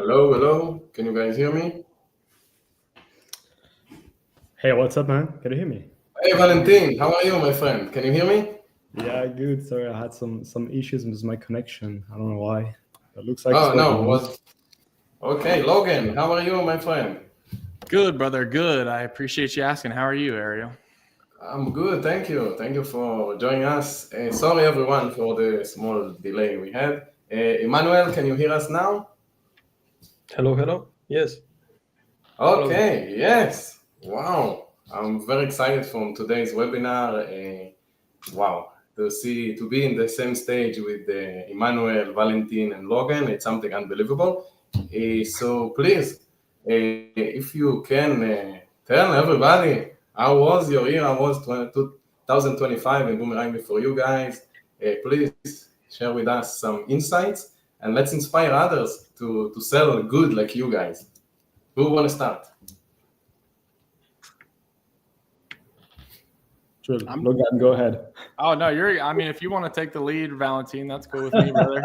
Hello, hello. Can you guys hear me? Hey, what's up, man? Can you hear me? Hey, Valentin. How are you, my friend? Can you hear me? Yeah, good. Sorry, I had some issues with my connection. I don't know why. It looks like it's Oh, no. working. Okay, Logan. How are you, my friend? Good, brother. Good. I appreciate you asking. How are you, Ariel? I'm good. Thank you. Thank you for joining us. Sorry, everyone, for the small delay we had. Emmanuel, can you hear us now? Hello, hello. Yes. Okay, yes. Wow. I'm very excited from today's webinar. Wow. To be in the same stage with Emmanuel, Valentin, and Logan, it's something unbelievable. So please, if you can tell everybody how was your year, how was 2025 in Boomerang for you guys, please share with us some insights and let's inspire others to sell good like you guys. Who want to start? Sure, Logan, go ahead. Oh no, if you want to take the lead, Valentine, that's cool with me, brother.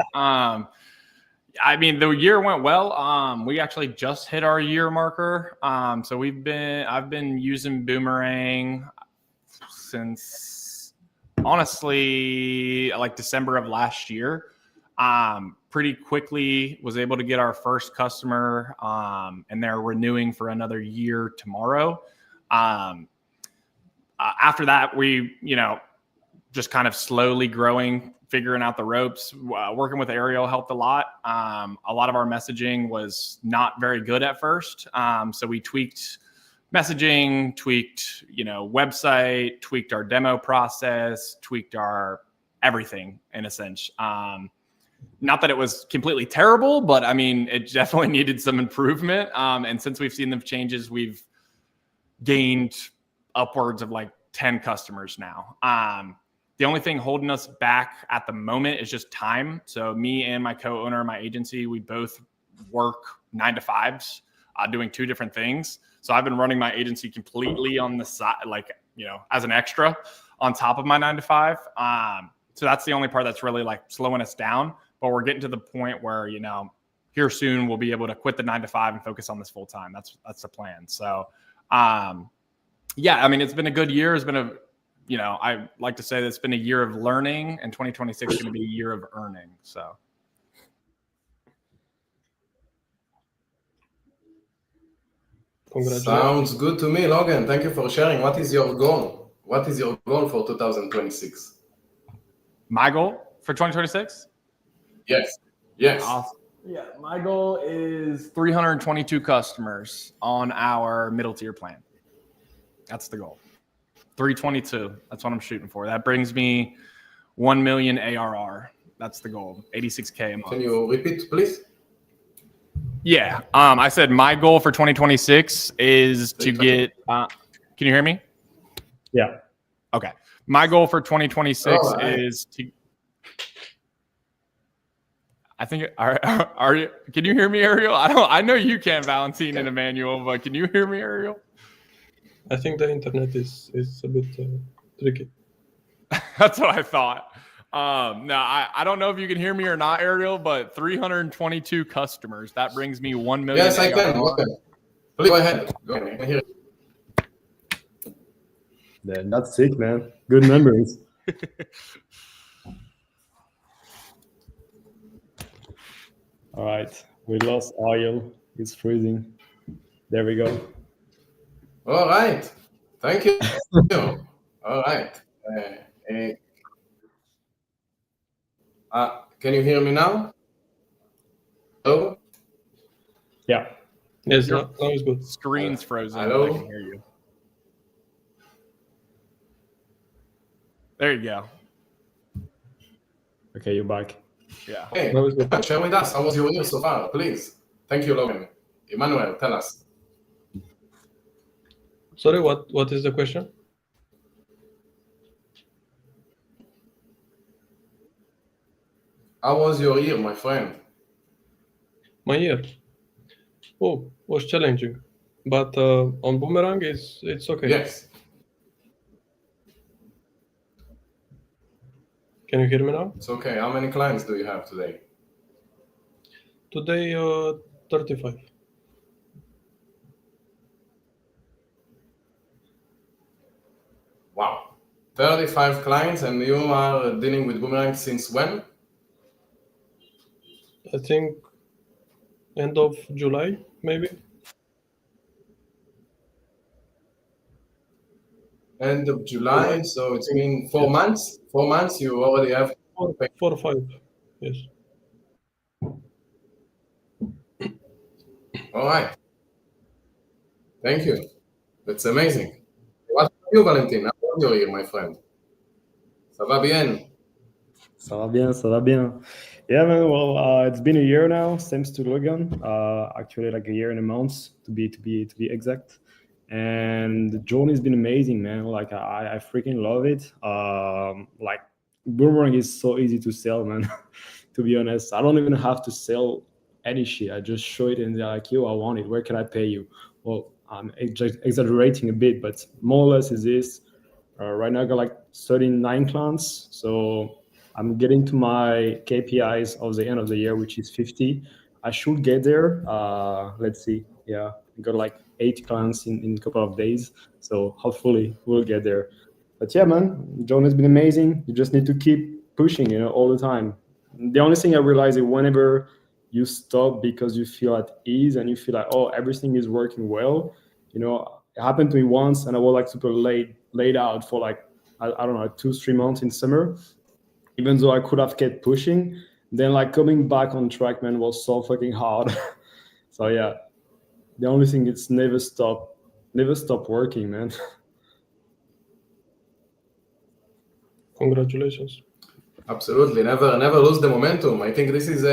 The year went well. We actually just hit our year marker. So I've been using Boomerang since honestly like December of last year. Pretty quickly was able to get our first customer, and they're renewing for another year tomorrow. After that, we, just kind of slowly growing, figuring out the ropes. Working with Ariel helped a lot. A lot of our messaging was not very good at first. So we tweaked messaging, tweaked, website, tweaked our demo process, tweaked our everything in a sense. Not that it was completely terrible, but it definitely needed some improvement. And since we've seen the changes, we've gained upwards of like 10 customers now. The only thing holding us back at the moment is just time. So me and my co-owner of my agency, we both work 9 to 5s, doing 2 different things. So I've been running my agency completely on the side, as an extra on top of my 9 to 5. So that's the only part that's really like slowing us down. But we're getting to the point where, here soon we'll be able to quit the 9 to 5 and focus on this full time. That's the plan. So, it's been a good year. It's been I like to say that it's been a year of learning, and 2026 is going to be a year of earning. So. Sounds good to me, Logan. Thank you for sharing. What is your goal? What is your goal for 2026? My goal for 2026? Yes. Yes. Awesome. Yeah, my goal is 322 customers on our middle tier plan. That's the goal. 322. That's what I'm shooting for. That brings me 1 million ARR. That's the goal. 86K a month. Can you repeat, please? Yeah. I said my goal for 2026 is to get. Can you hear me? Yeah. Okay. My goal for 2026 is to. I think are you? Can you hear me, Ariel? I know you can, Valentine and Emmanuel, but can you hear me, Ariel? I think the internet is a bit tricky. That's what I thought. No, I don't know if you can hear me or not, Ariel, but 322 customers. That brings me 1 million. Yes, I can. Okay. Please go ahead. Go ahead. I hear it. Then that's sick, man. Good numbers. All right, we lost Ariel. He's freezing. There we go. All right. Thank you. All right. Can you hear me now? Hello? Yeah. Yes, now is good. Screen's frozen. Hello? I can hear you. There you go. Okay, you're back. Yeah. Hey, share with us. How was your year so far, please? Thank you, Logan. Emmanuel, tell us. Sorry, what is the question? How was your year, my friend? My year. Oh, was challenging, but on Boomerang it's okay. Yes. Can you hear me now? It's okay. How many clients do you have today? Today 35. Wow. 35 clients, and you are dealing with Boomerang since when? I think end of July, maybe. End of July, so it's been 4 months. 4 months, you already have. 4 or 5. Yes. All right. Thank you. That's amazing. What about you, Valentin? How are you here, my friend? Ça va bien? Ça va bien, ça va bien. Yeah, man. Well, it's been a year now, thanks to Logan. Actually, like a year and a month to be exact. And the journey's been amazing, man. Like I freaking love it. Like Boomerang is so easy to sell, man. To be honest, I don't even have to sell any shit. I just show it and they're like, "Yo, I want it. Where can I pay you?" Well, I'm exaggerating a bit, but more or less is this. Right now, I got like 39 clients, so I'm getting to my KPIs of the end of the year, which is 50. I should get there. Let's see. Yeah, I got like 8 clients in a couple of days, so hopefully we'll get there. But yeah, man, John has been amazing. You just need to keep pushing, all the time. The only thing I realize is whenever you stop because you feel at ease and you feel like, oh, everything is working well, it happened to me once, and I was like super laid out for like I don't know 2-3 months in summer, even though I could have kept pushing. Then like coming back on track, man, was so fucking hard. So yeah, the only thing is never stop working, man. Congratulations. Absolutely. Never lose the momentum. I think this is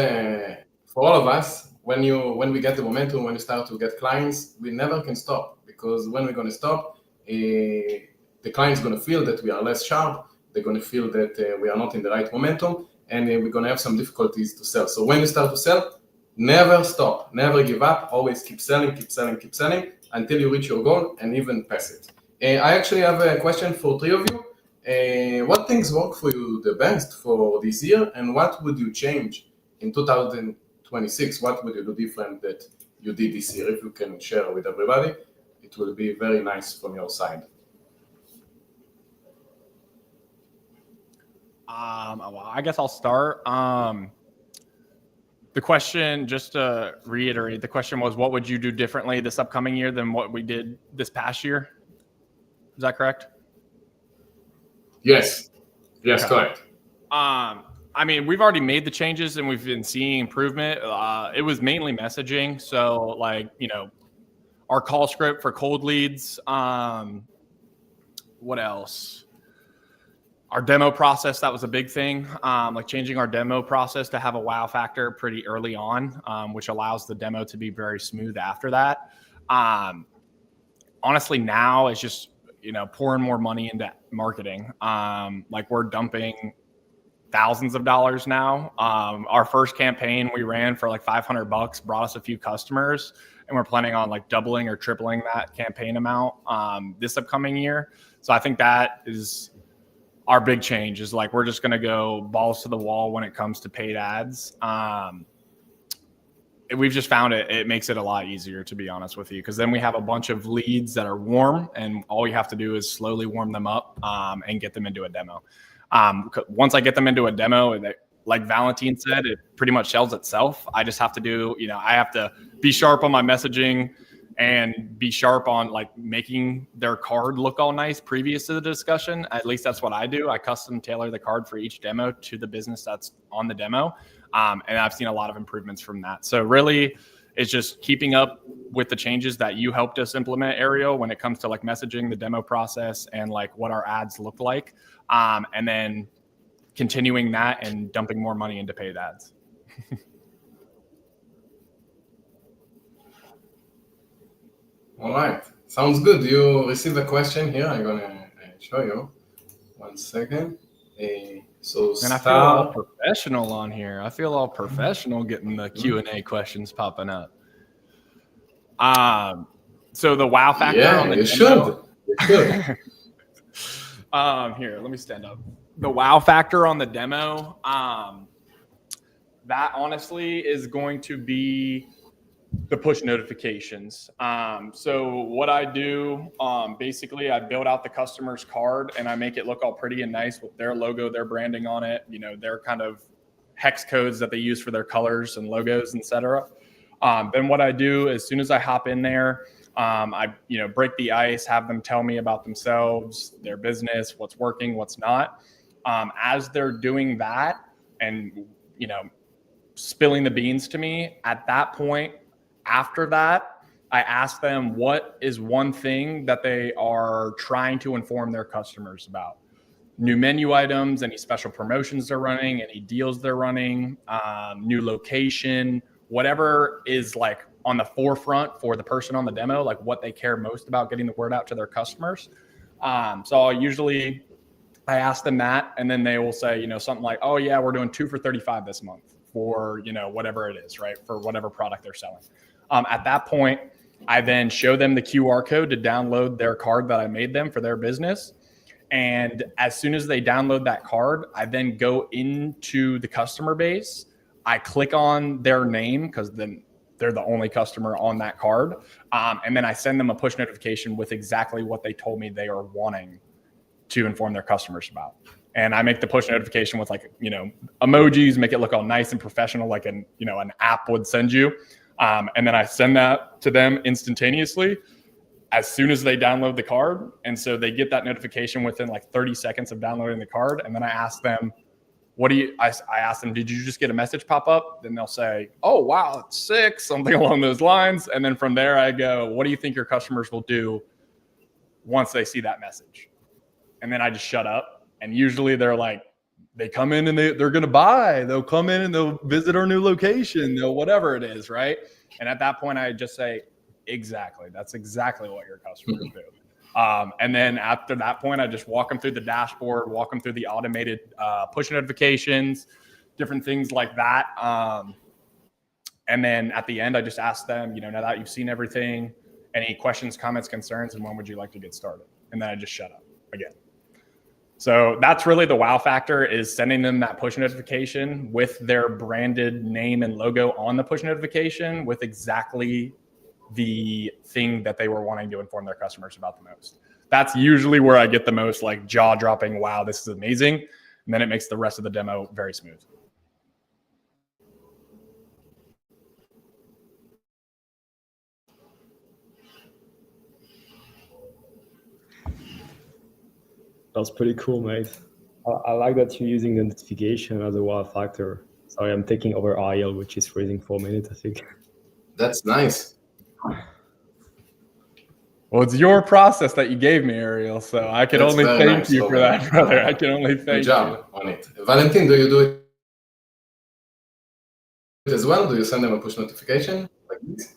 for all of us. When we get the momentum, when you start to get clients, we never can stop, because when we're going to stop, the client's going to feel that we are less sharp. They're going to feel that we are not in the right momentum, and we're going to have some difficulties to sell. So when you start to sell, never stop, never give up. Always keep selling until you reach your goal and even pass it. I actually have a question for 3 of you. What things work for you the best for this year, and what would you change in 2026? What would you do different that you did this year? If you can share with everybody, it will be very nice from your side. Well, I guess I'll start. The question, just to reiterate, the question was, what would you do differently this upcoming year than what we did this past year? Is that correct? Yes, Okay. Correct. I mean, we've already made the changes and we've been seeing improvement. It was mainly messaging. So like, our call script for cold leads. What else? Our demo process, that was a big thing. Like changing our demo process to have a wow factor pretty early on, which allows the demo to be very smooth after that. Honestly, now it's just, pouring more money into marketing. Like we're dumping thousands of dollars now. Our first campaign we ran for like $500 brought us a few customers, and we're planning on like doubling or tripling that campaign amount this upcoming year. So I think that is our big change, is like we're just going to go balls to the wall when it comes to paid ads. We've just found it makes it a lot easier, to be honest with you, because then we have a bunch of leads that are warm, and all you have to do is slowly warm them up and get them into a demo. Once I get them into a demo, like Valentin said, it pretty much sells itself. I just have to do, I have to be sharp on my messaging and be sharp on like making their card look all nice previous to the discussion. At least that's what I do. I custom tailor the card for each demo to the business that's on the demo. And I've seen a lot of improvements from that. So really, it's just keeping up with the changes that you helped us implement, Ariel, when it comes to like messaging, the demo process, and like what our ads look like. And then continuing that and dumping more money into paid ads. All right, sounds good. You received a question here. I'm gonna show you. 1 second. And I feel all professional on here. I feel all professional getting the Q&A questions popping up. So the wow factor on the demo. You should. Here, let me stand up. The wow factor on the demo, that honestly is going to be the push notifications. So what I do, basically I build out the customer's card and I make it look all pretty and nice with their logo, their branding on it, you know, their kind of hex codes that they use for their colors and logos, etc. Then what I do, as soon as I hop in there, I, you know, break the ice, have them tell me about themselves, their business, what's working, what's not. As they're doing that and, you know, spilling the beans to me, at that point, after that, I ask them what is one thing that they are trying to inform their customers about. New menu items, any special promotions they're running, any deals they're running, new location, whatever is like on the forefront for the person on the demo, like what they care most about getting the word out to their customers. So I ask them that, and then they will say, you know, something like, oh yeah, we're doing 2 for $35 this month for, you know, whatever it is, right? For whatever product they're selling. At that point, I then show them the QR code to download their card that I made them for their business. And as soon as they download that card, I then go into the customer base. I click on their name because then they're the only customer on that card. And then I send them a push notification with exactly what they told me they are wanting to inform their customers about. And I make the push notification with, like, you know, emojis, make it look all nice and professional, like an app would send you. And then I send that to them instantaneously as soon as they download the card. And so they get that notification within like 30 seconds of downloading the card. And then I ask them, I ask them, did you just get a message pop up? Then they'll say, oh, wow, it's 6, something along those lines. And then from there I go, what do you think your customers will do once they see that message? And then I just shut up. And usually they're like, they come in and they're going to buy. They'll come in and they'll visit our new location. They'll whatever it is, right? And at that point, I just say, exactly. That's exactly what your customers do. And then after that point, I just walk them through the dashboard, walk them through the automated push notifications, different things like that. And then at the end, I just ask them, you know, now that you've seen everything, any questions, comments, concerns, and when would you like to get started? And then I just shut up again. So that's really the wow factor, is sending them that push notification with their branded name and logo on the push notification with exactly the thing that they were wanting to inform their customers about the most. That's usually where I get the most like jaw-dropping, wow, this is amazing. And then it makes the rest of the demo very smooth. That's pretty cool, mate. I like that you're using the notification as a wow factor. Sorry, I'm taking over IL, which is freezing for a minute, I think. That's nice. Well, it's your process that you gave me, Ariel, so I can only thank you for that, brother. I can only thank you. Good job on it. Valentin, do you do it as well? Do you send them a push notification like this?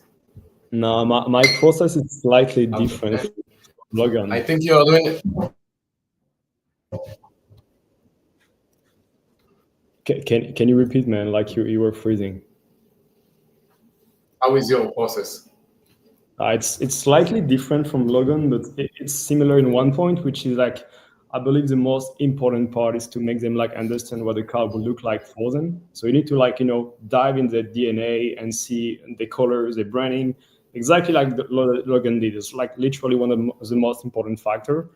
No, my process is slightly different. Okay. Logan. I think you are doing it. Can you repeat, man? Like you were freezing. How is your process? It's slightly different from Logan, but it's similar in one point, which is like, I believe the most important part is to make them like understand what the card will look like for them. So you need to like, you know, dive in the DNA and see the colors, the branding, exactly like Logan did. It's like literally one of the most important factor.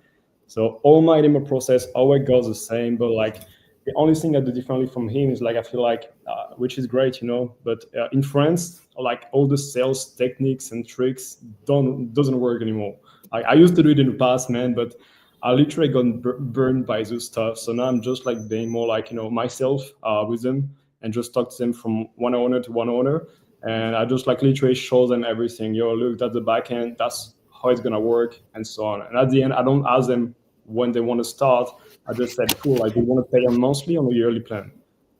So all my demo process always goes the same, but like the only thing I do differently from him is like, I feel like, which is great, you know, but in France, like all the sales techniques and tricks doesn't work anymore. I used to do it in the past, man, but I literally got burned by this stuff. So now I'm just like being more like, you know, myself with them and just talk to them from one owner to one owner. And I just like literally show them everything. Yo, look, that's the back end. That's how it's going to work and so on. And at the end, I don't ask them when they want to start. I just said, cool, like we want to pay them monthly on a yearly plan.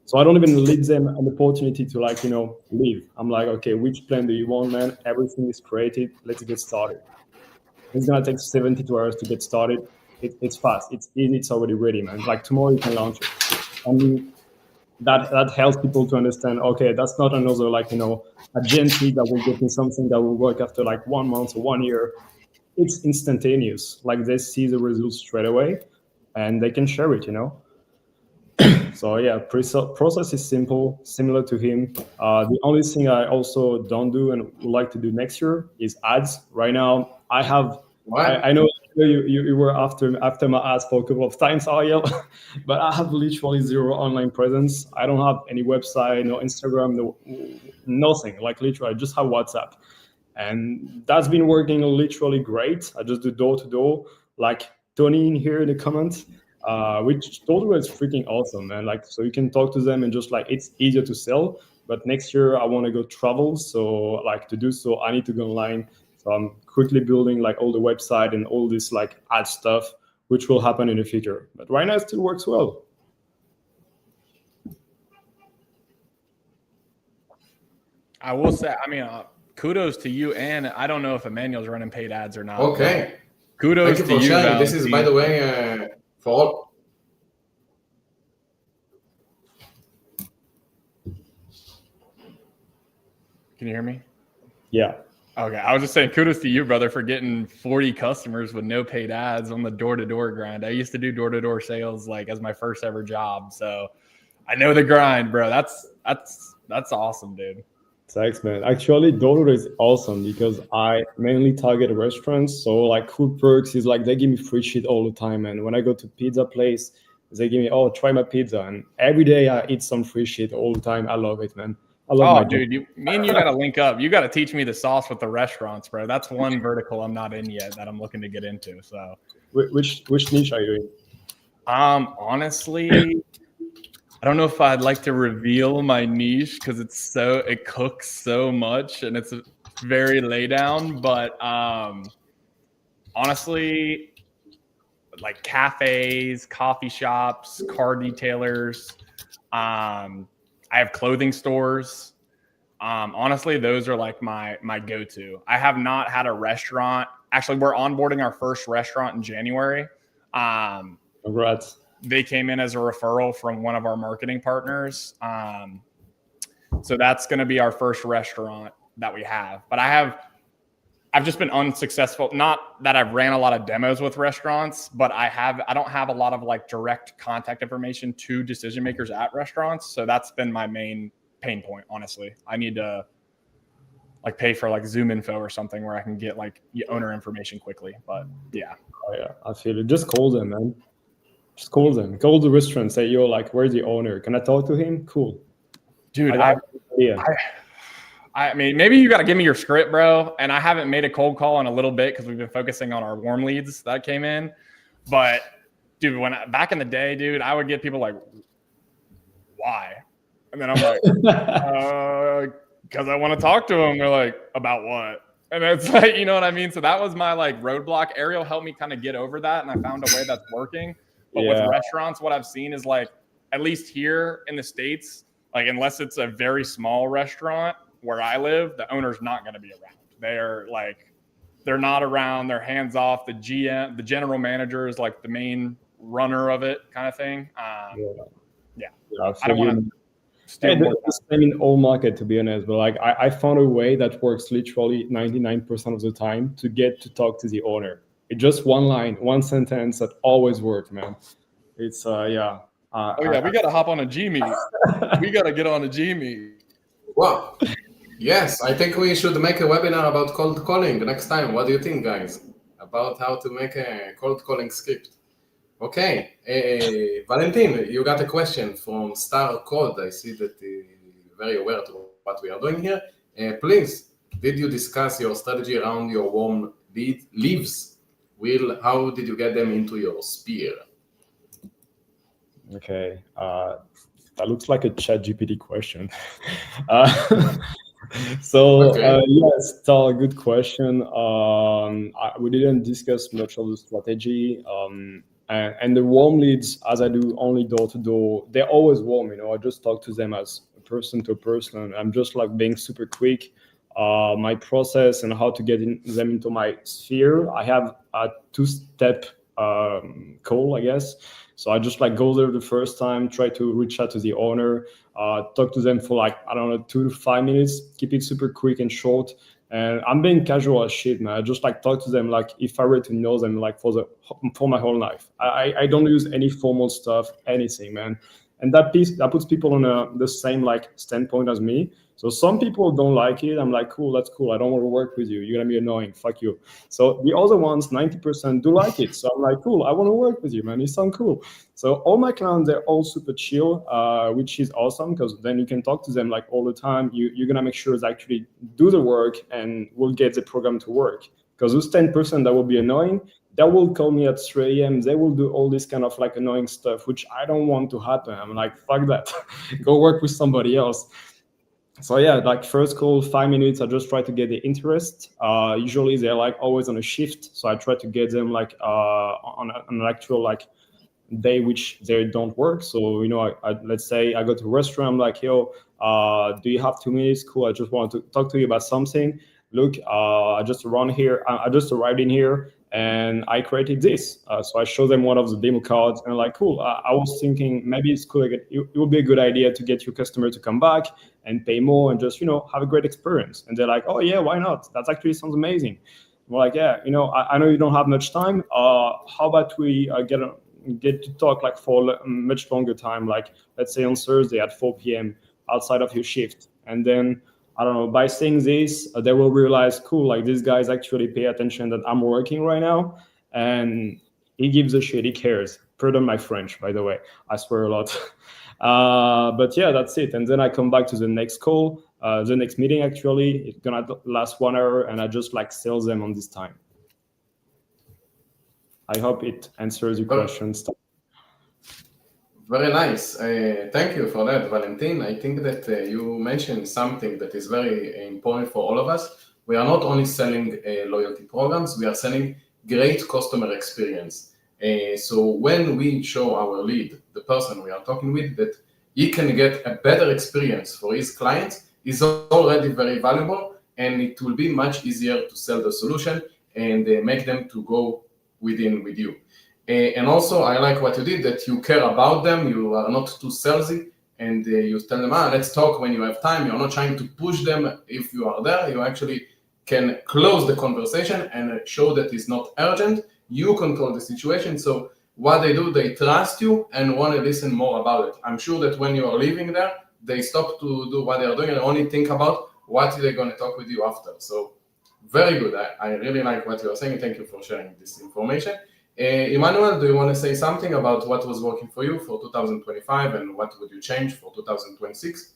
So I don't even leave them an opportunity to like, you know, leave. I'm like, okay, which plan do you want, man? Everything is created. Let's get started. It's going to take 72 hours to get started. It's fast. It's easy. It's already ready, man. Like tomorrow you can launch it. And that helps people to understand, okay, that's not another like, you know, agency that will get me something that will work after like 1 month or 1 year. It's instantaneous. Like they see the results straight away and they can share it, you know. So yeah, process is simple, similar to him. The only thing I also don't do and would like to do next year is ads. Right now, What? I know you were after my ads for a couple of times, Ariel, but I have literally zero online presence. I don't have any website, no Instagram, no nothing. Like literally, I just have WhatsApp, and that's been working literally great. I just do door to door, like Tony in here in the comments, which totally is freaking awesome, man. Like, so you can talk to them and just like it's easier to sell. But next year I want to go travel, so like to do so, I need to go online. So I'm quickly building like all the website and all this like ad stuff, which will happen in the future. But right now it still works well. I will say, I mean, kudos to you, and I don't know if Emmanuel's running paid ads or not. Okay. Kudos Thank you to for you, sharing. This is, by the way, for all. Can you hear me? Yeah. Okay, I was just saying kudos to you, brother, for getting 40 customers with no paid ads on the door-to-door grind. I used to do door-to-door sales like as my first ever job, so I know the grind, bro. That's awesome, dude. Thanks, man. Actually, door is awesome because I mainly target restaurants. So like cool perks is like they give me free shit all the time. And when I go to pizza place, they give me, oh, try my pizza. And every day I eat some free shit all the time. I love it, man. I love my job. Dude, me and you got to link up. You got to teach me the sauce with the restaurants, bro. That's one vertical I'm not in yet that I'm looking to get into. So, which niche are you in? Honestly, I don't know if I'd like to reveal my niche because it cooks so much and it's very lay down. But honestly, like cafes, coffee shops, car detailers. I have clothing stores. Honestly, those are like my go-to. I have not had a restaurant. Actually, we're onboarding our first restaurant in January. Congrats. They came in as a referral from one of our marketing partners. So that's going to be our first restaurant that we have. But I've just been unsuccessful. Not that I've ran a lot of demos with restaurants, but I don't have a lot of like direct contact information to decision makers at restaurants. So that's been my main pain point, honestly. I need to like pay for like Zoom info or something where I can get like owner information quickly. But yeah. Oh yeah, I feel it. Just call them, man. Just call them. Call the restaurant. Say, yo, like, where's the owner? Can I talk to him? Cool. Dude, I mean, maybe you got to give me your script, bro. And I haven't made a cold call in a little bit because we've been focusing on our warm leads that came in. But dude, back in the day, dude, I would get people like, why? And then I'm like, because I want to talk to them. They're like, about what? And it's like, you know what I mean? So that was my like roadblock. Ariel helped me kind of get over that. And I found a way that's working. But with restaurants, what I've seen is like, at least here in the States, like unless it's a very small restaurant where I live, the owner's not going to be around. They're not around. They're hands off. The GM, the general manager is like the main runner of it kind of thing. I don't want to. It's the same in all market, to be honest. But like I found a way that works literally 99% of the time to get to talk to the owner. It's just one line, one sentence that always works, man. It's we got to hop on a G Meet. We got to get on a G Meet. Wow. Yes, I think we should make a webinar about cold calling next time. What do you think, guys? About how to make a cold calling script. Okay. Valentin, you got a question from Star Code. I see that you're very aware to what we are doing here. Please, did you discuss your strategy around your warm leaves? Will, how did you get them into your sphere? Okay, that looks like a ChatGPT question. Yes, Tal, good question. We didn't discuss much of the strategy. And the warm leads, as I do only door to door, they're always warm. You know, I just talk to them as a person to a person. I'm just like being super quick. My process and how to get them into my sphere. I have a two-step call, I guess. So I just like go there the first time, try to reach out to the owner, talk to them for like, I don't know, 2 to 5 minutes, keep it super quick and short. And I'm being casual as shit, man. I just like talk to them like if I were to know them like for my whole life. I don't use any formal stuff, anything, man. and that puts people on the same like standpoint as me. So some people don't like it. I'm like, cool, that's cool. I don't want to work with you. You're gonna be annoying. Fuck you. So the other ones, 90% do like it. So I'm like, cool, I want to work with you, man. You sound cool. So all my clients, they're all super chill, which is awesome because then you can talk to them like all the time. You're gonna make sure they actually do the work and we'll get the program to work. Because those 10% that will be annoying, that will call me at 3 a.m. They will do all this kind of like annoying stuff, which I don't want to happen. I'm like, fuck that. Go work with somebody else. So yeah, like first call, 5 minutes, I just try to get the interest. Usually they're like always on a shift. So I try to get them like on an actual like day which they don't work. So, let's say I go to a restaurant, I'm like, yo, do you have 2 minutes? Cool, I just want to talk to you about something. Look, I just arrived in here and I created this. So I show them one of the demo cards and like, cool, I was thinking maybe it's cool. It would be a good idea to get your customer to come back and pay more and just, have a great experience. And they're like, oh yeah, why not? That actually sounds amazing. We're like, yeah, I know you don't have much time. How about we get to talk like for a much longer time, like let's say on Thursday at 4 p.m. outside of your shift. And then, I don't know, by saying this, they will realize, cool, like these guys actually pay attention that I'm working right now. And he gives a shit, he cares. Pardon my French, by the way. I swear a lot. But yeah, that's it. And then I come back to the next call, the next meeting actually. It's gonna last 1 hour and I just like sell them on this time. I hope it answers your questions. Very nice. Thank you for that, Valentin. I think that you mentioned something that is very important for all of us. We are not only selling loyalty programs, we are selling great customer experience. So when we show our lead, the person we are talking with, that he can get a better experience for his clients, is already very valuable, and it will be much easier to sell the solution and make them to go with you. And also, I like what you did, that you care about them, you are not too salesy, and you tell them, let's talk when you have time. You're not trying to push them if you are there. You actually can close the conversation and show that it's not urgent. You control the situation. So what they do, they trust you and want to listen more about it. I'm sure that when you are leaving there, they stop to do what they're doing and only think about what they're going to talk with you after. So very good. I really like what you're saying. Thank you for sharing this information. Emmanuel, do you want to say something about what was working for you for 2025 and what would you change for 2026?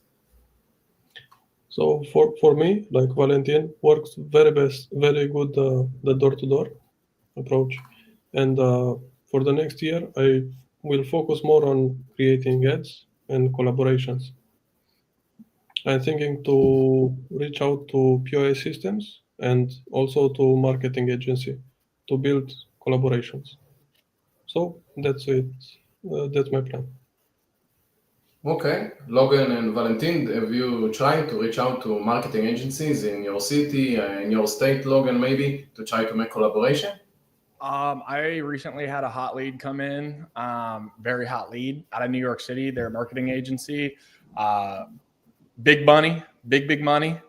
So for me, like Valentin, works very good the door-to-door approach. And for the next year, I will focus more on creating ads and collaborations. I'm thinking to reach out to POS systems and also to marketing agency to build collaborations. So that's it. That's my plan. Okay. Logan and Valentin, have you tried to reach out to marketing agencies in your city, in your state, Logan, maybe, to try to make collaboration? I recently had a hot lead come in, very hot lead out of New York City, their marketing agency. Big money.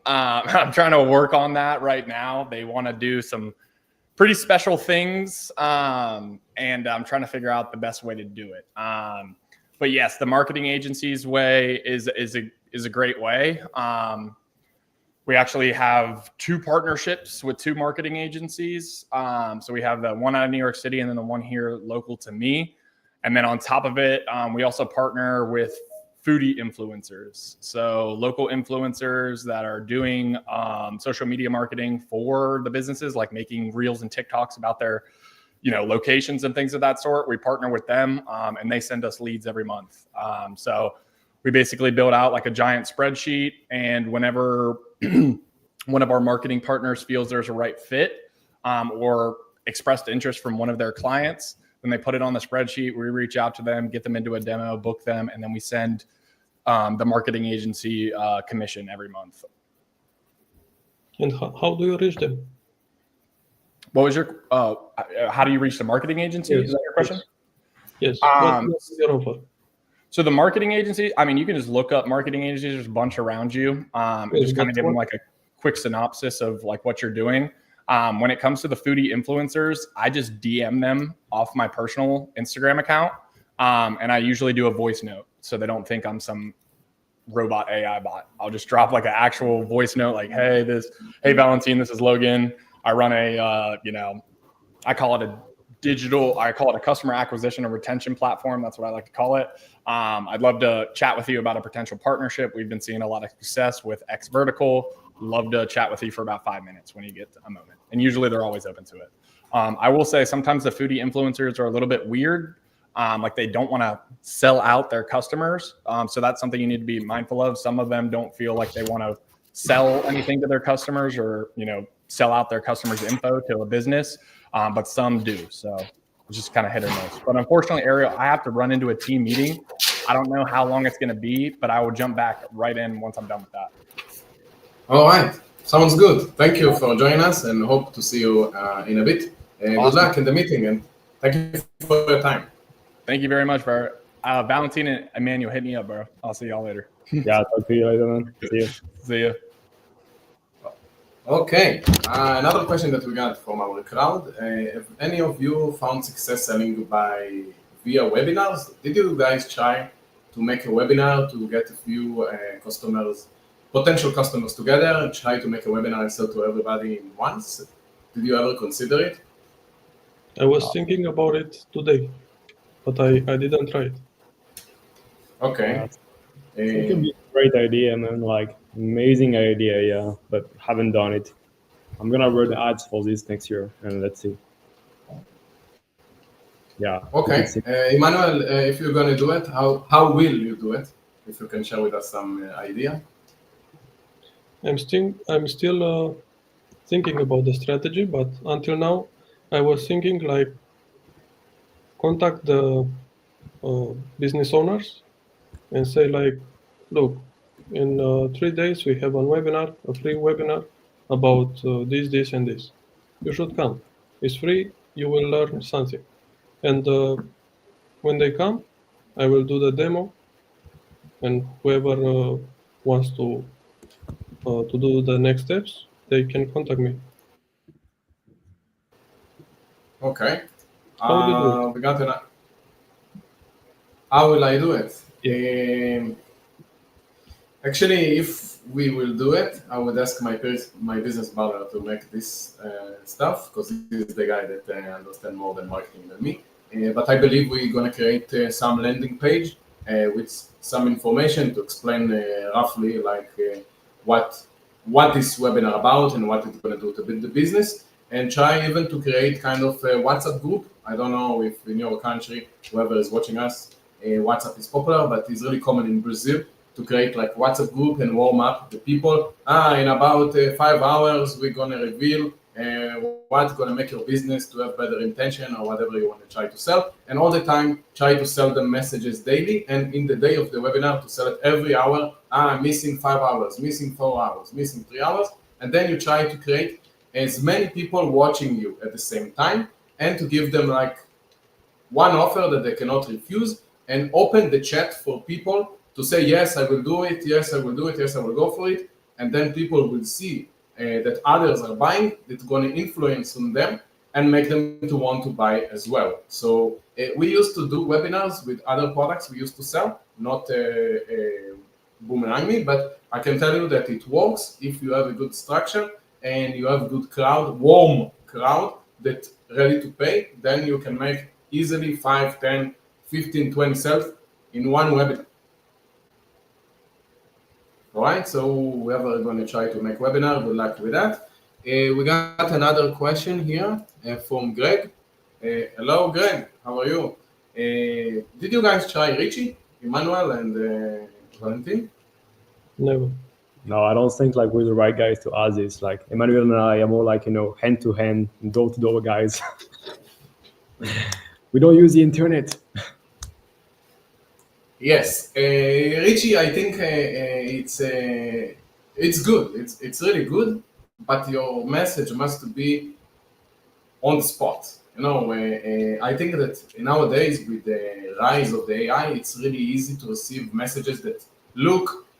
I'm trying to work on that right now. They want to do some pretty special things, and I'm trying to figure out the best way to do it. But yes, the marketing agency's way is a great way. We actually have 2 partnerships with 2 marketing agencies. So we have the one out of New York City and then the one here local to me. And then on top of it, we also partner with foodie influencers. So local influencers that are doing social media marketing for the businesses, like making reels and TikToks about their locations and things of that sort. We partner with them and they send us leads every month. So we basically build out like a giant spreadsheet, and whenever one of our marketing partners feels there's a right fit or expressed interest from one of their clients, then they put it on the spreadsheet. We reach out to them, get them into a demo, book them, and then we send the marketing agency commission every month. And how do you reach them? What was your, how do you reach the marketing agency? Yes. Is that your question? Yes. What's your offer? So the marketing agency, I mean, you can just look up marketing agencies. There's a bunch around you and just kind of give them like a quick synopsis of like what you're doing. When it comes to the foodie influencers, I just DM them off my personal Instagram account. And I usually do a voice note. so they don't think I'm some robot AI bot. I'll just drop like an actual voice note, like, hey, Valentine, this is Logan. I run a, I call it a customer acquisition and retention platform. That's what I like to call it. I'd love to chat with you about a potential partnership. We've been seeing a lot of success with X Vertical. Love to chat with you for about 5 minutes when you get a moment. And usually they're always open to it. I will say sometimes the foodie influencers are a little bit weird. Like they don't want to sell out their customers. So that's something you need to be mindful of. Some of them don't feel like they want to sell anything to their customers or, sell out their customers' info to a business. But some do. So it's just kind of hit or miss. But unfortunately, Ariel, I have to run into a team meeting. I don't know how long it's going to be, but I will jump back right in once I'm done with that. All right. Sounds good. Thank you for joining us and hope to see you in a bit. Awesome. Good luck in the meeting and thank you for your time. Thank you very much, bro. Valentine and Emmanuel, hit me up, bro. I'll see y'all later. Yeah, talk to you later, man. See you. See you. Okay, another question that we got from our crowd. Have any of you found success selling via webinars? Did you guys try to make a webinar to get a few potential customers together and try to make a webinar and sell to everybody in once? Did you ever consider it? I was thinking about it today, but I didn't try it. Okay. It could be a great idea, man. Like, amazing idea, yeah, but haven't done it. I'm gonna run the ads for this next year, and let's see. Yeah. Okay, Emmanuel, if you're gonna do it, how will you do it? If you can share with us some idea. I'm still thinking about the strategy, but until now, I was thinking like contact the business owners and say like, look, in 3 days we have a free webinar about this, and this. You should come. It's free. You will learn something. And when they come, I will do the demo, and whoever wants to do the next steps, they can contact me. Okay. How do you do it? We got an. How will I do it? Yeah. Actually, if we will do it, I would ask my business partner to make this stuff because he's the guy that understands more than marketing than me. But I believe we're gonna create some landing page with some information to explain roughly like what this webinar about and what it's gonna do to build the business, and try even to create kind of a WhatsApp group. I don't know if in your country, whoever is watching us, WhatsApp is popular, but it's really common in Brazil to create like WhatsApp group and warm up the people. In about 5 hours, we're gonna reveal what's gonna make your business to have better intention or whatever you want to try to sell. And all the time, try to sell them messages daily. And in the day of the webinar, to sell it every hour. I'm missing 5 hours, missing 4 hours, missing 3 hours. And then you try to create as many people watching you at the same time and to give them like one offer that they cannot refuse and open the chat for people to say, yes, I will do it, yes, I will do it, yes, I will go for it. And then people will see that others are buying, it's going to influence on them and make them to want to buy as well. So we used to do webinars with other products we used to sell, not Boomerang Me, but I can tell you that it works if you have a good structure and you have a good crowd, warm crowd that ready to pay, then you can make easily 5, 10, 15, 20 sales in one webinar. All right, so whoever is going to try to make webinar, good luck with that. We got another question here from Greg. Hello, Greg, how are you? Did you guys try Richie, Emmanuel, and Valentine? Never. No, I don't think like we're the right guys to ask this. Like Emmanuel and I are more like, hand-to-hand, door-to-door guys. We don't use the internet. Yes, Richie, I think it's good. It's really good, but your message must be on the spot. I think that nowadays with the rise of the AI, it's really easy to receive messages that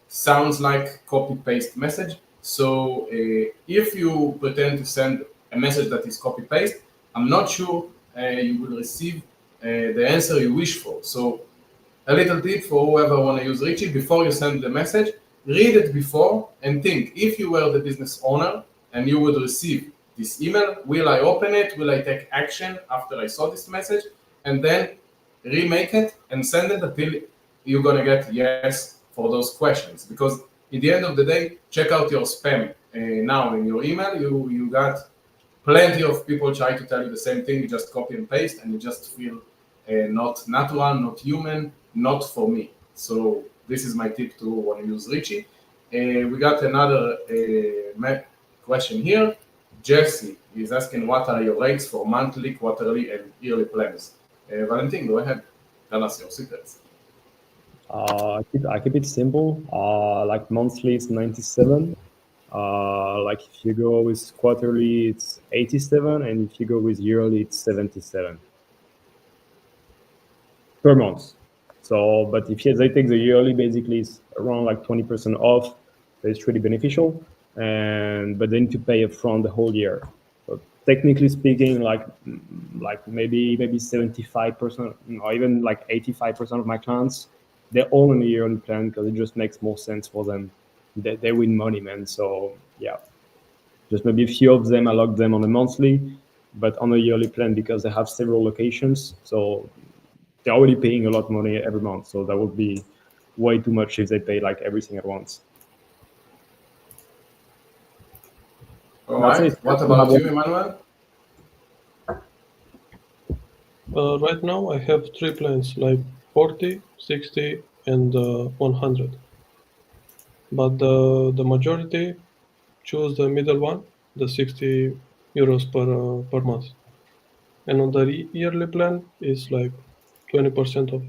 sounds like copy-paste message. So if you pretend to send a message that is copy-paste, I'm not sure you will receive the answer you wish for. So a little tip for whoever want to use Richie, before you send the message, read it before and think, if you were the business owner and you would receive this email, will I open it? Will I take action after I saw this message? And then remake it and send it until you're going to get yes for those questions. Because at the end of the day, check out your spam. Now in your email, you got plenty of people try to tell you the same thing. You just copy and paste, and you just feel not natural, not human, not for me. So this is my tip to want to use Richie. We got another question here. Jesse is asking, what are your rates for monthly, quarterly, and yearly plans? Valentin, go ahead. Tell us your secrets. I keep it simple. Like monthly, it's 97. Like if you go with quarterly, it's 87, and if you go with yearly, it's 77 per month. So, but if they take the yearly, basically it's around like 20% off. So it's really beneficial. But they need to pay upfront the whole year. So technically speaking, like maybe 75%, or even like 85% of my clients, they're all on a yearly plan because it just makes more sense for them. They win money, man. So yeah, just maybe a few of them, I lock them on a monthly, but on a yearly plan because they have several locations. So they're already paying a lot of money every month. So that would be way too much if they pay like everything at once. All right. What about you, Emmanuel? Right now I have 3 plans, like 40, 60, and 100. But the majority choose the middle one, the 60 euros per month. And on the yearly plan is like 20% off.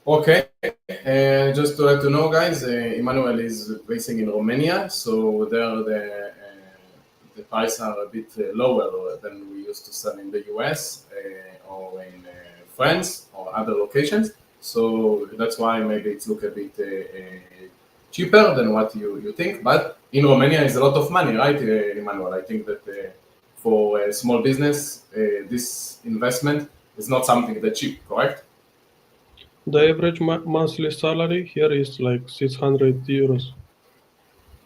Okay, just to let you know, guys, Emmanuel is based in Romania, so there the prices are a bit lower than we used to sell in the US or in France or other locations. So that's why maybe it's look a bit cheaper than what you think. But in Romania, it's a lot of money, right, Emmanuel? I think that for a small business, this investment is not something that cheap, correct? The average monthly salary here is like 600 euros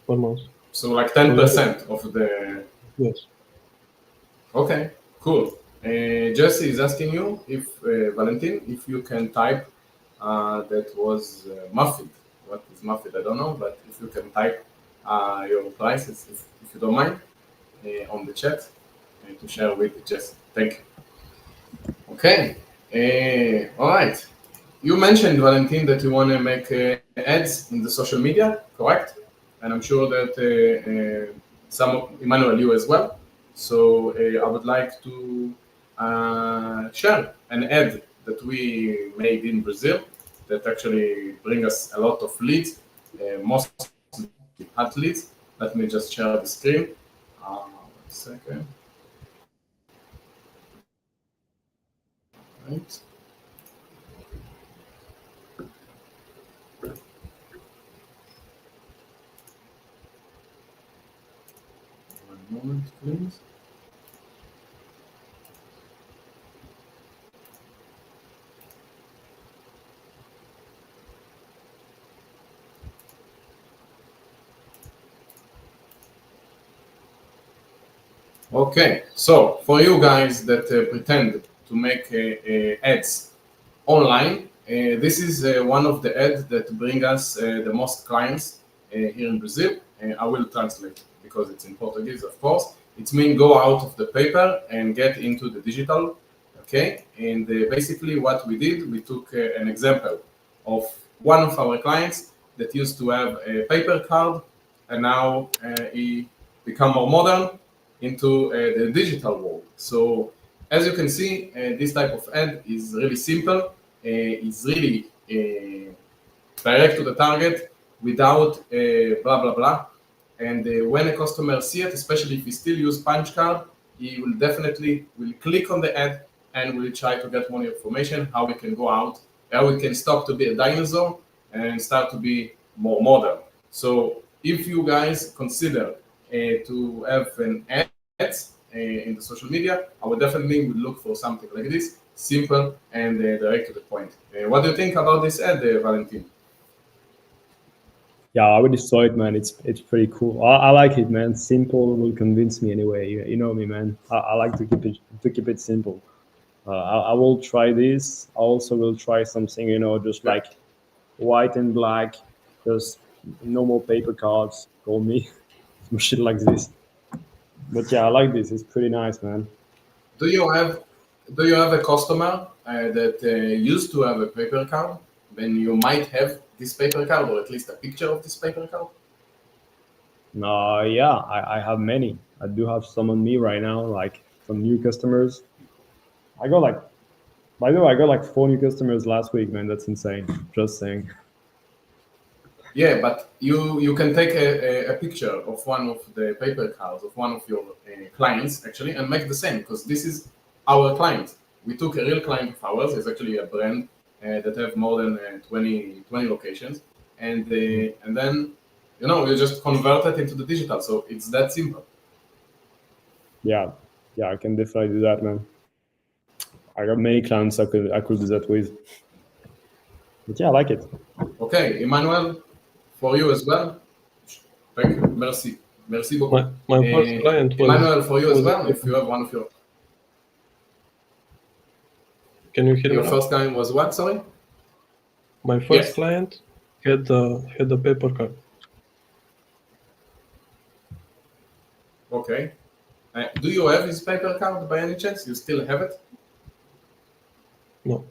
per month. So like 10% of the... Yes. Okay, cool. Jesse is asking you if, Valentin, if you can type that was muffled. What is muffled? I don't know, but if you can type your prices, if you don't mind, on the chat to share with Jesse. Thank you. Okay, all right. You mentioned, Valentin, that you want to make ads in the social media, correct? And I'm sure that some of Emmanuel, you as well. So I would like to share an ad that we made in Brazil that actually bring us a lot of leads, mostly hot leads. Let me just share the screen. 1 second. Right. One moment, please. Okay, so for you guys that pretend to make ads online, this is one of the ads that bring us the most clients here in Brazil. I will translate because it's in Portuguese, of course. It means go out of the paper and get into the digital, okay? And basically what we did, we took an example of one of our clients that used to have a paper card, and now he become more modern into the digital world. So as you can see, this type of ad is really simple. It's really direct to the target without blah, blah, blah. And when a customer see it, especially if he still use punch card, he will definitely click on the ad and will try to get more information, how we can go out, how we can stop to be a dinosaur and start to be more modern. So if you guys consider to have an ad in the social media, I would definitely look for something like this. simple, and direct to the point. What do you think about this ad, Valentin? Yeah, I already saw it, man. It's pretty cool. I like it, man. Simple will convince me anyway. You know me, man. I like to keep it simple. I will try this. I also will try something, just like white and black, just normal paper cards. Call me some shit like this. But yeah, I like this. It's pretty nice, man. Do you have a customer that used to have a paper card? Then you might have this paper card, or at least a picture of this paper card. Yeah, I have many. I do have some on me right now, like some new customers. I got like, by the way, I got like 4 new customers last week, man. That's insane. Just saying. Yeah, but you can take a picture of one of the paper cards of one of your clients actually and make the same, because this is our client. We took a real client of ours. It's actually a brand that have more than 20 locations, and then you just convert it into the digital. So it's that simple. Yeah, I can definitely do that, man. I got many clients I could do that with. But yeah, I like it. Okay, Emmanuel, for you as well. Thank you. Merci. Merci beaucoup. My first client was. Emmanuel, for you as was- well, if you have one of your Can you hear me? your now? first client was what, sorry? My first Yes. client had a paper card. Okay. Do you have his paper card by any chance? You still have it? No.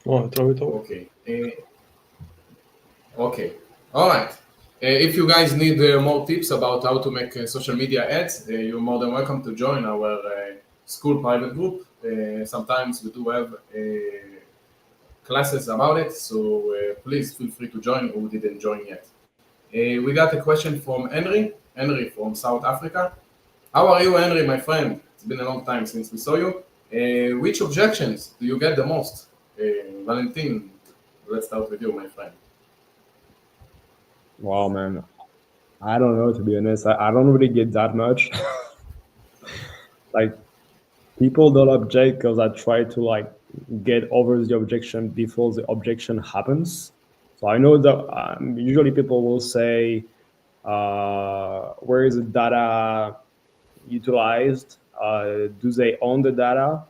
No, I throw it away. Okay. Okay. All right. If you guys need more tips about how to make social media ads, you're more than welcome to join our school private group. Sometimes we do have classes about it, so please feel free to join who didn't join yet. We got a question from Henry from South Africa. How are you, Henry, my friend? It's been a long time since we saw you. Which objections do you get the most? Valentin, let's start with you, my friend. Wow, man. I don't know, to be honest. I don't really get that much. Like, people don't object because I try to like get over the objection before the objection happens. So I know that usually people will say, where is the data utilized? Do they own the data?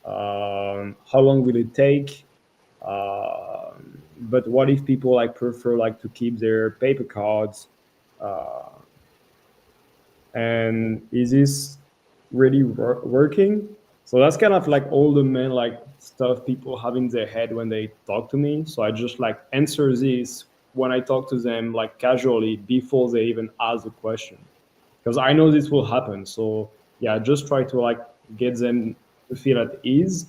How long will it take? But what if people like prefer like to keep their paper cards? And is this really working? So that's kind of like all the main like stuff people have in their head when they talk to me. So I just like answer this when I talk to them like casually before they even ask the question, because I know this will happen. So yeah, just try to like get them to feel at ease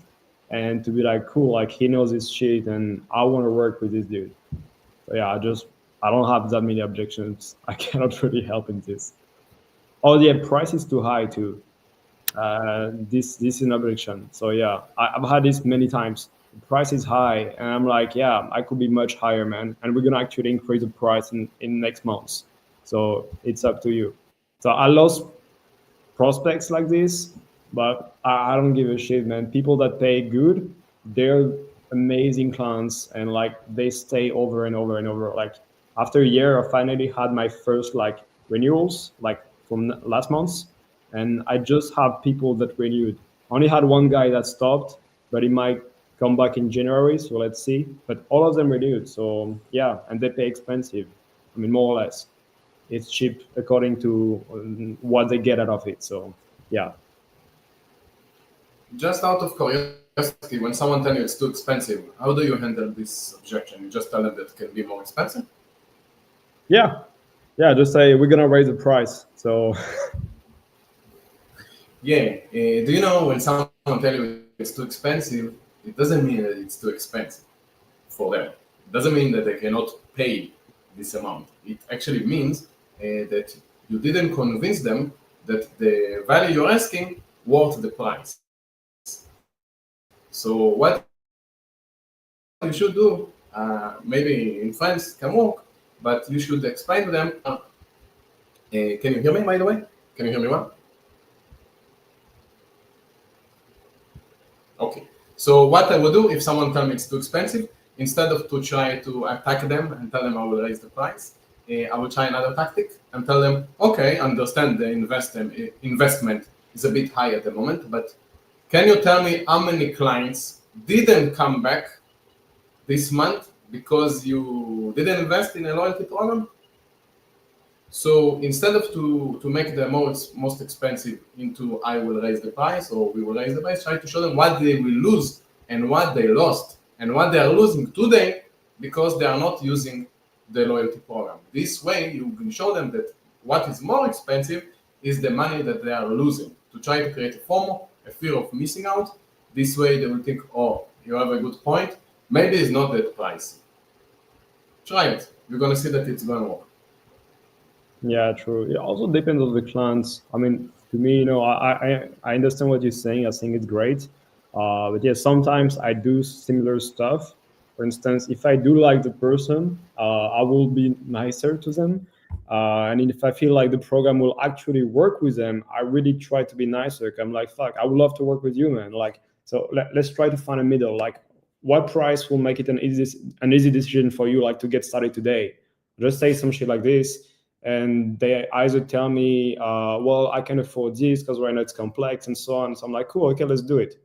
and to be like, cool, like he knows his shit and I want to work with this dude. So yeah, I don't have that many objections. I cannot really help in this. Oh yeah, price is too high too. This is an objection. So yeah, I've had this many times. The price is high, and I'm like, yeah, I could be much higher, man. And we're gonna actually increase the price in next months. So it's up to you. So I lost prospects like this, but I don't give a shit, man. People that pay good, they're amazing clients, and like they stay over and over and over. Like after a year, I finally had my first like renewals, like from last month, and I just have people that renewed. I only had one guy that stopped, but he might come back in January, so let's see. But all of them renewed, so yeah, and they pay expensive. I mean, more or less it's cheap according to what they get out of it. So yeah. Just out of curiosity, when someone tells you it's too expensive, how do you handle this objection? You just tell them that it can be more expensive? Yeah, just say we're gonna raise the price. So Yeah. Do you know when someone tells you it's too expensive, it doesn't mean that it's too expensive for them. It doesn't mean that they cannot pay this amount. It actually means that you didn't convince them that the value you're asking worth the price. So what you should do, maybe in France can work, but you should explain to them. Can you hear me, by the way? Can you hear me well? Okay. So what I would do if someone tell me it's too expensive, instead of to try to attack them and tell them I will raise the price, I will try another tactic and tell them, okay, understand the investment is a bit high at the moment, but can you tell me how many clients didn't come back this month because you didn't invest in a loyalty program? So instead of to make the most expensive into I will raise the price or we will raise the price, try to show them what they will lose and what they lost and what they are losing today because they are not using the loyalty program. This way you can show them that what is more expensive is the money that they are losing, to try to create a FOMO, a fear of missing out. This way they will think, oh, you have a good point, maybe it's not that pricey. Try it. You're going to see that it's going to work. Yeah, true. It also depends on the clients. I mean, to me, I understand what you're saying. I think it's great. But yeah, sometimes I do similar stuff. For instance, if I do like the person, I will be nicer to them. And if I feel like the program will actually work with them, I really try to be nicer. I'm like, fuck, I would love to work with you, man. Like, so let's try to find a middle. Like, what price will make it an easy decision for you, like to get started today? Just say some shit like this, and they either tell me, well, I can afford this because right now it's complex and so on. So I'm like, cool, okay, let's do it.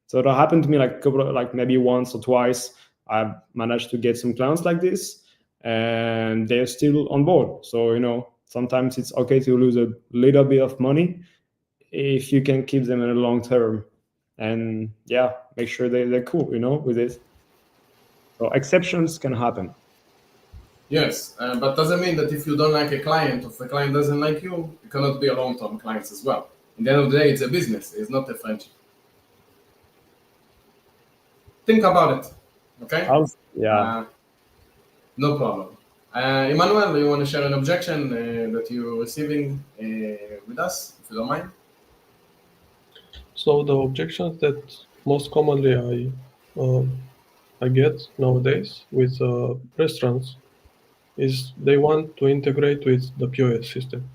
So that happened to me like maybe once or twice. I've managed to get some clients like this, and they're still on board. So sometimes it's okay to lose a little bit of money if you can keep them in the long term, and yeah, make sure they're cool, with it. So exceptions can happen. Yes, but doesn't mean that if you don't like a client, or if a client doesn't like you, you cannot be a long-term client as well. In the end of the day, it's a business, it's not a friendship. Think about it, okay? Yeah. No problem. Emmanuel, do you want to share an objection that you're receiving with us, if you don't mind? So the objections that most commonly I get nowadays with restaurants is they want to integrate with the POS system.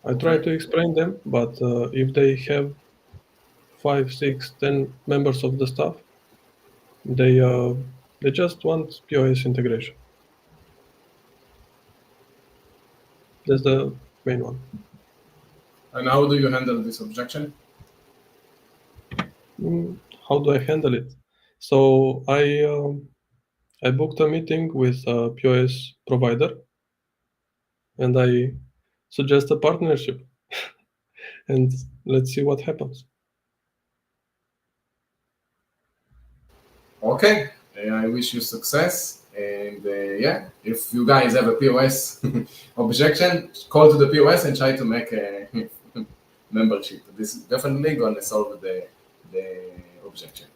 I try to explain them, but if they have 5, 6, 10 members of the staff, they just want POS integration. That's the main one. And how do you handle this objection? How do I handle it? So I booked a meeting with a POS provider, and I suggest a partnership, and let's see what happens. Okay, I wish you success. And yeah, if you guys have a POS objection, call to the POS and try to make a membership. This is definitely going to solve the objection.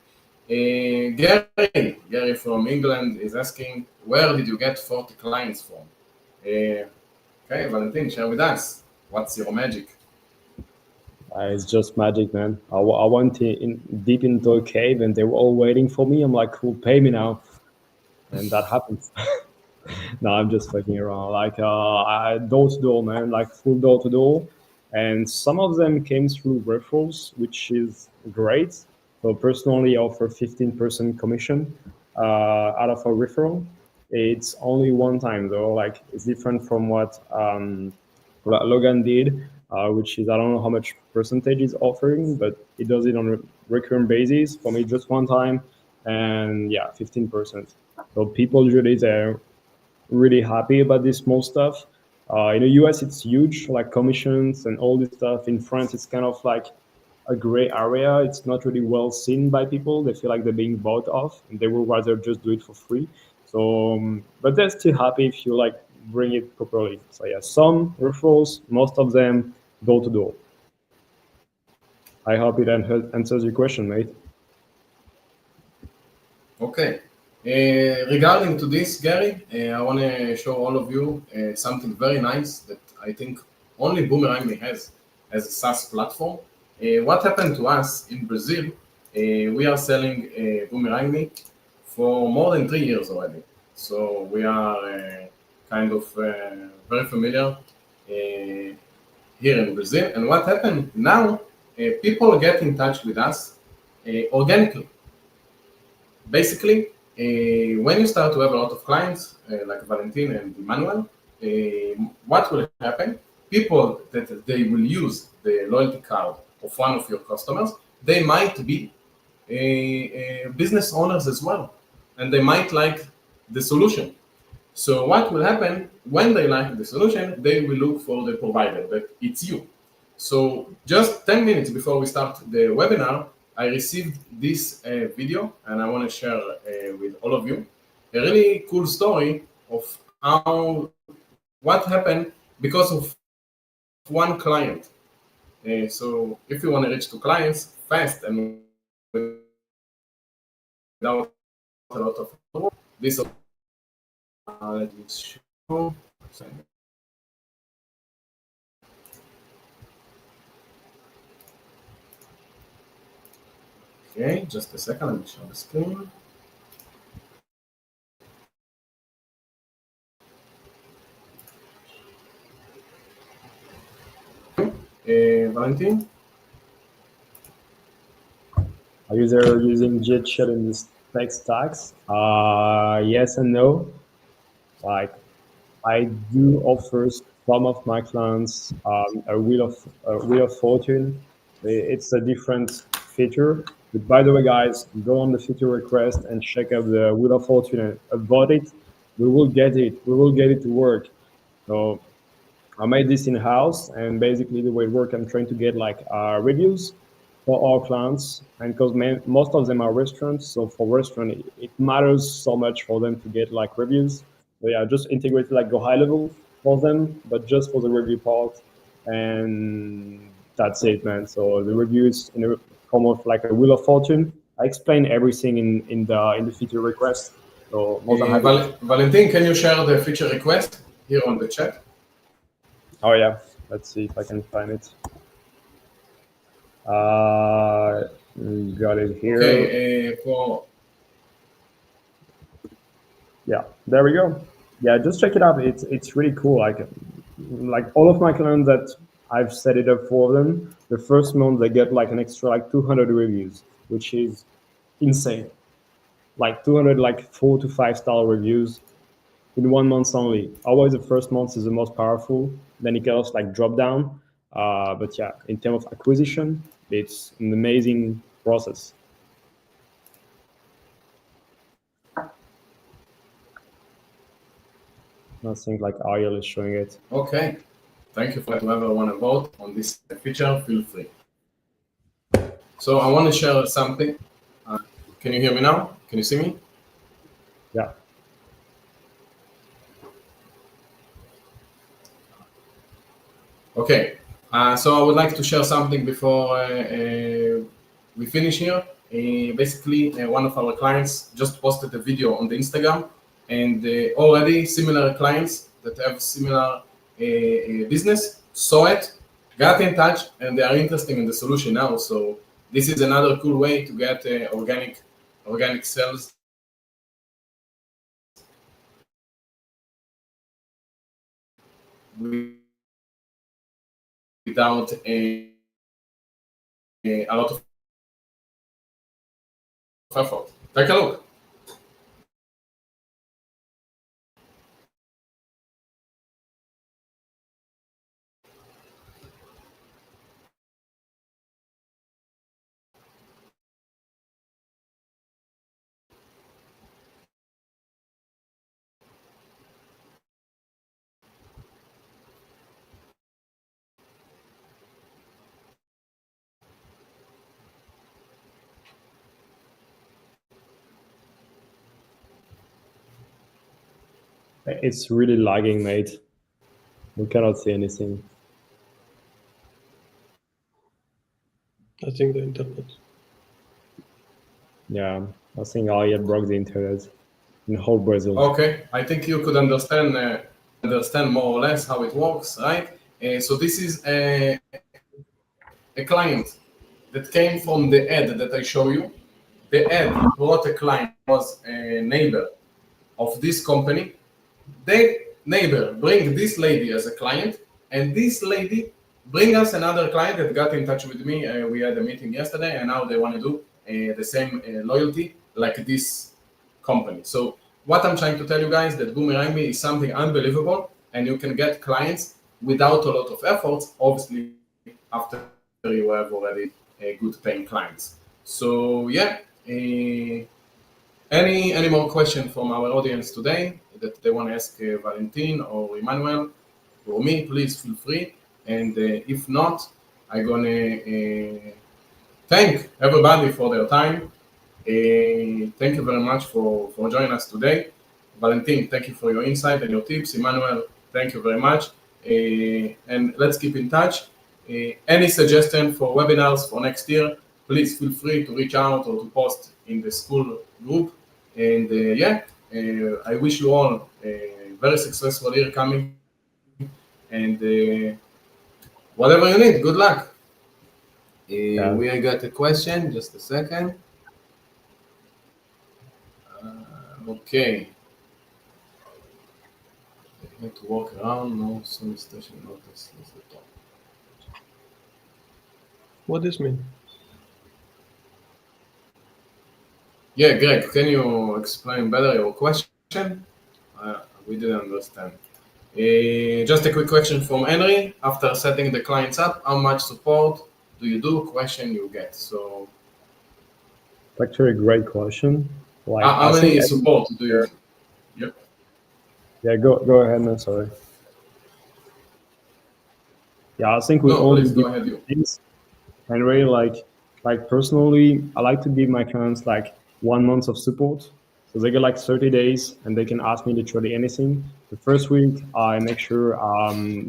Gary from England is asking, where did you get 40 clients from? Okay, Valentin, share with us. What's your magic? It's just magic, man. I went deep into a cave and they were all waiting for me. I'm like, cool, pay me now. And that happens. No, I'm just fucking around. Like, door to door, man, like full door to door. And some of them came through referrals, which is great. So personally, I offer 15% commission out of a referral. It's only one time though. Like, it's different from what Logan did, which is, I don't know how much percentage is offering, but it does it on a recurrent basis. For me, just one time, and yeah, 15%. So people usually, they're really happy about this small stuff. In the US, it's huge, like commissions and all this stuff. In France, it's kind of like a gray area. It's not really well seen by people. They feel like they're being bought off, and they would rather just do it for free. So, but they're still happy if you like bring it properly. So yeah, some referrals, most of them door to door. I hope it answers your question, mate. Okay. Regarding to this, Gary, I want to show all of you something very nice that I think only Boomerang has as a SaaS platform. What happened to us in Brazil, we are selling Boomerang Me for more than 3 years already. So we are kind of very familiar here in Brazil. And what happened now, people get in touch with us organically. Basically, when you start to have a lot of clients, like Valentin and Emmanuel, what will happen? People that they will use the loyalty card of one of your customers, they might be business owners as well, and they might like the solution. So what will happen when they like the solution? They will look for the provider, that it's you. So just 10 minutes before we start the webinar, I received this video, and I want to share with all of you a really cool story of what happened because of one client. So if you want to reach to clients fast and without a lot of work, this let me show. Okay, just a second, let me show the screen. Valentin? Are you there using JetShell in this tech stacks? Yes and no. Like, I do offer some of my clients a wheel of fortune. It's a different feature. But by the way, guys, go on the feature request and check out the wheel of fortune and about it. We will get it. We will get it to work. So I made this in-house, and basically the way it works, I'm trying to get like reviews for our clients, and because most of them are restaurants, so for restaurant it matters so much for them to get like reviews. So yeah, just integrate like go high level for them, but just for the review part, and that's it, man. So the reviews in the form of like a wheel of fortune. I explain everything in the feature request. So more than happy. Valentin, can you share the feature request here on the chat? Oh yeah, let's see if I can find it. Got it here. Okay, yeah, there we go. Yeah, just check it out. It's really cool. Like all of my clients that I've set it up for them, the first month they get like an extra like 200 reviews, which is insane. Like 200 like 4 to 5 star reviews in 1 month only. Always the first month is the most powerful. Then it can also like drop down. But yeah, in terms of acquisition, it's an amazing process. Nothing like Ariel is showing it. Okay, thank you for whoever want to vote on this feature, feel free. So I want to share something. Can you hear me now? Can you see me? Yeah. Okay, so I would like to share something before we finish here. Basically, one of our clients just posted a video on the Instagram, and already similar clients that have similar business saw it, got in touch, and they are interested in the solution now. So this is another cool way to get organic sales. Without a lot of effort. Take a look. It's really lagging, mate. We cannot see anything. I think the internet. Yeah, I think Ariel broke the internet in whole Brazil. Okay, I think you could understand more or less how it works, right? So this is a client that came from the ad that I show you. The ad brought a client was a neighbor of this company. The neighbor bring this lady as a client, and this lady bring us another client that got in touch with me. We had a meeting yesterday, and now they want to do the same loyalty like this company. So what I'm trying to tell you guys that Boomerang Me is something unbelievable, and you can get clients without a lot of efforts, obviously after you have already good paying clients. So yeah, any more question from our audience today that they want to ask Valentin or Emmanuel or me, please feel free. And if not, I'm gonna thank everybody for their time. Thank you very much for joining us today. Valentin, thank you for your insight and your tips. Emmanuel, thank you very much. And let's keep in touch. Any suggestion for webinars for next year, please feel free to reach out or to post in the school group. And I wish you all a very successful year coming. And whatever you need, good luck. We got a question, just a second. Okay. I had to walk around, no solicitation notice is the top. What does this mean? Yeah, Greg, can you explain better your question? We didn't understand. Just a quick question from Henry. After setting the clients up, how much support do you do? Question you get. So, It's actually a great question. Like, how many support do you? Yep. Yeah, go ahead, man. Sorry. Yeah, I think we all please do go ahead. things. And really, like personally, I like to give my clients like 1 month of support. So they get like 30 days and they can ask me literally anything. The first week, I make sure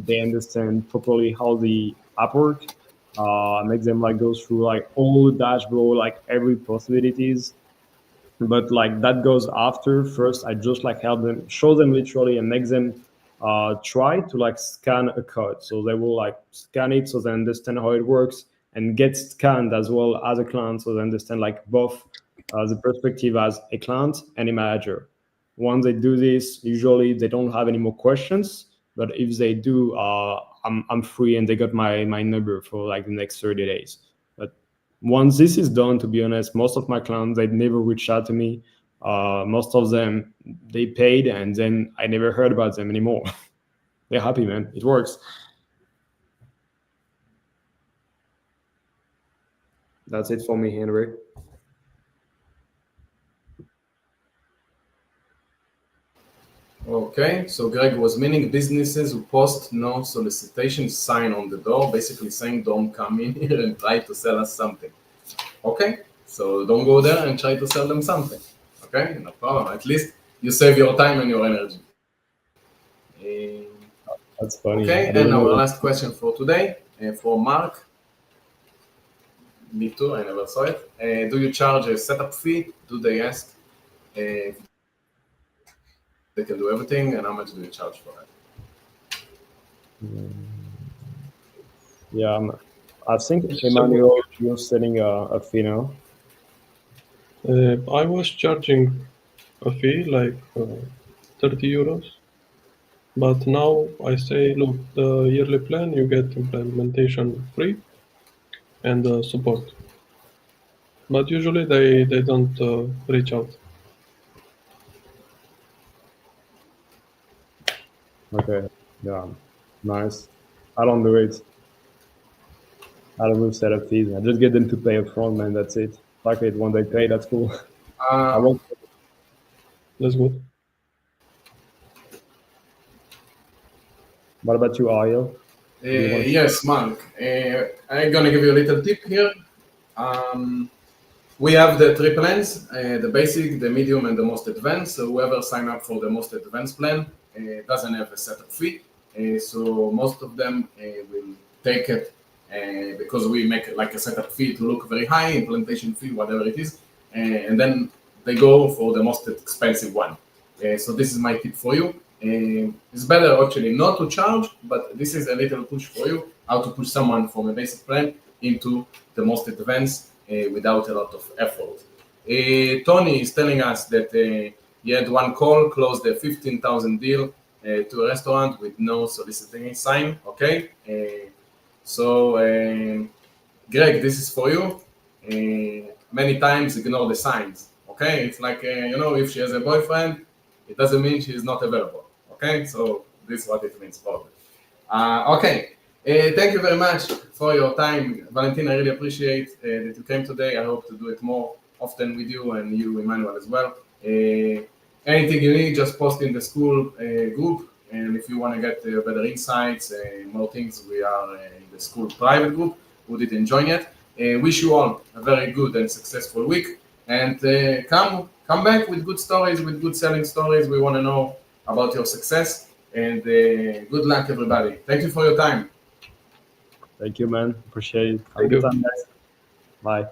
they understand properly how the app works. Make them like go through like all the dashboard, like every possibilities. But like that goes after. First, I just like help them, show them literally, and make them try to like scan a code. So they will like scan it so they understand how it works, and get scanned as well as a client so they understand like both the perspective as a client and a manager. Once they do this, usually they don't have any more questions. But if they do, I'm free and they got my number for like the next 30 days. But once this is done, to be honest, most of my clients, they never reach out to me. Most of them, they paid and then I never heard about them anymore. They're happy, man. It works. That's it for me, Henry. Okay, so Greg was meaning businesses who post no solicitation sign on the door, basically saying don't come in here and try to sell us something. Okay, so don't go there and try to sell them something. Okay, no problem. At least you save your time and your energy. That's funny. Okay, and our last question for today, for Mark. Me too, I never saw it. Do you charge a setup fee? Do they ask if they can do everything, and how much do you charge for that? Yeah, I think Emmanuel, you're setting a fee now. I was charging a fee like 30 euros. But now I say, look, the yearly plan, you get implementation free and support. But usually they don't reach out. Okay, yeah, nice. I don't do it. I don't do setup fees. I just get them to pay up front, man. That's it. Fuck it. When they pay, that's cool. I won't. That's good. What about you, Ariel? Yes, Mark. I'm gonna give you a little tip here. We have the three plans, the basic, the medium, and the most advanced. So whoever sign up for the most advanced plan doesn't have a setup fee. So most of them will take it because we make like a setup fee to look very high, implementation fee, whatever it is, and then they go for the most expensive one. So this is my tip for you. It's better actually not to charge, but this is a little push for you, how to push someone from a basic plan into the most advanced without a lot of effort. Tony is telling us that he had one call, closed a 15,000 deal to a restaurant with no soliciting sign. Okay, so Greg, this is for you. many times ignore the signs. Okay, it's like if she has a boyfriend, it doesn't mean she is not available. Okay, so this is what it means probably. Okay, thank you very much for your time, Valentin. I really appreciate that you came today. I hope to do it more often with you and you, Emmanuel, as well. Anything you need, just post in the school group. And if you want to get better insights and more things, we are in the school private group. Who didn't join yet? Wish you all a very good and successful week. And come back with good stories, with good selling stories. We want to know about your success. And good luck, everybody. Thank you for your time. Thank you, man. Appreciate it. Have a Thank good you. time, guys. Bye.